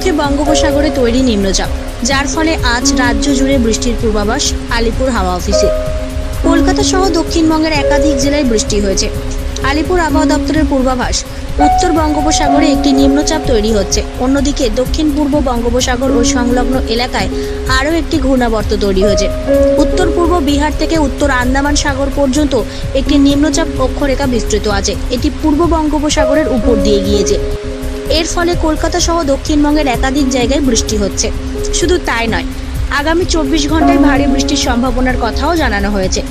মুখে বঙ্গোপসাগরে তৈরি নিম্নচাপ, যার ফলে আজ রাজ্য জুড়ে বৃষ্টির পূর্বাভাস আলিপুর হাওয়া অফিসে। কলকাতা সহ দক্ষিণবঙ্গের একাধিক জেলায় বৃষ্টি হয়েছে। আলিপুর আবহাওয়া দপ্তরের পূর্বাভাস, উত্তর বঙ্গোপসাগরে একটি নিম্নচাপ তৈরি হচ্ছে। অন্যদিকে দক্ষিণ পূর্ব বঙ্গোপসাগর ও সংলগ্ন এলাকায় আরও একটি ঘূর্ণাবর্ত তৈরি হয়েছে। উত্তর পূর্ব বিহার থেকে উত্তর আন্দামান সাগর পর্যন্ত একটি নিম্নচাপ অক্ষরেখা বিস্তৃত আছে। এটি পূর্ব বঙ্গোপসাগরের উপর দিয়ে গিয়েছে। এর ফলে কলকাতা সহ দক্ষিণবঙ্গের একাধিক জায়গায় বৃষ্টি হচ্ছে। শুধু তাই নয়, আগামী 24 ঘন্টায় ভারী বৃষ্টির সম্ভাবনার কথাও জানানো হয়েছে।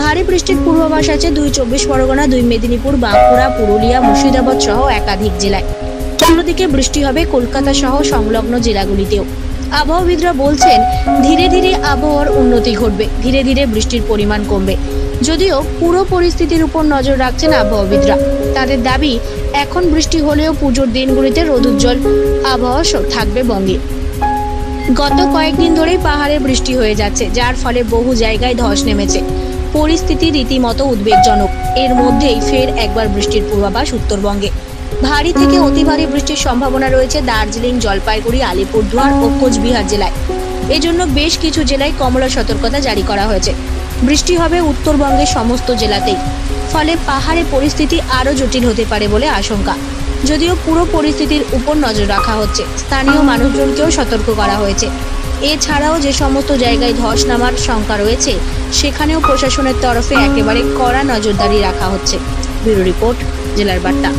ভারী বৃষ্টির পূর্বাভাস আছে 2 চব্বিশ পরগনা, 2 মেদিনীপুর, বাঁকুড়া, পুরুলিয়া, মুর্শিদাবাদ সহ একাধিক জেলায়। অন্যদিকে বৃষ্টি হবে কলকাতা সহ সংলগ্ন জেলাগুলিতেও। আবহাওয়াবিদরা বলছেন, ধীরে ধীরে আবহাওয়ার উন্নতি ঘটবে, ধীরে ধীরে বৃষ্টির পরিমাণ কমবে। যদিও পুরো পরিস্থিতির উপর নজর রাখছেন আবহাওয়াবিদরা। তাদের দাবি, এখন বৃষ্টি হলেও পুজোর দিনগুলিতে রোদুজ্জ্বল আবহাওয়া থাকবে বঙ্গে। গত কয়েকদিন ধরেই পাহাড়ে বৃষ্টি হয়ে যাচ্ছে, যার ফলে বহু জায়গায় ধস নেমেছে। পরিস্থিতি রীতিমতো উদ্বেগজনক। এর মধ্যেই ফের একবার বৃষ্টির পূর্বাভাস উত্তরবঙ্গে। ভারী থেকে অতি ভারী বৃষ্টির সম্ভাবনা রয়েছে দার্জিলিং, জলপাইগুড়ি, আলিপুরদুয়ার ও কোচবিহার জেলায়। এজন্য বেশ কিছু জেলায় কমলা সতর্কতা জারি করা হয়েছে। বৃষ্টি হবে উত্তরবঙ্গের সমস্ত জেলাতেই। ফলে পাহাড়ে পরিস্থিতি আরও জটিল হতে পারে বলে আশঙ্কা। যদিও পুরো পরিস্থিতির উপর নজর রাখা হচ্ছে, স্থানীয় মানুষজনকেও সতর্ক করা হয়েছে। এছাড়াও যে সমস্ত জায়গায় ধস নামার শঙ্কা রয়েছে, সেখানেও প্রশাসনের তরফে একেবারে কড়া নজরদারি রাখা হচ্ছে। ব্যুরো রিপোর্ট, জেলার বার্তা।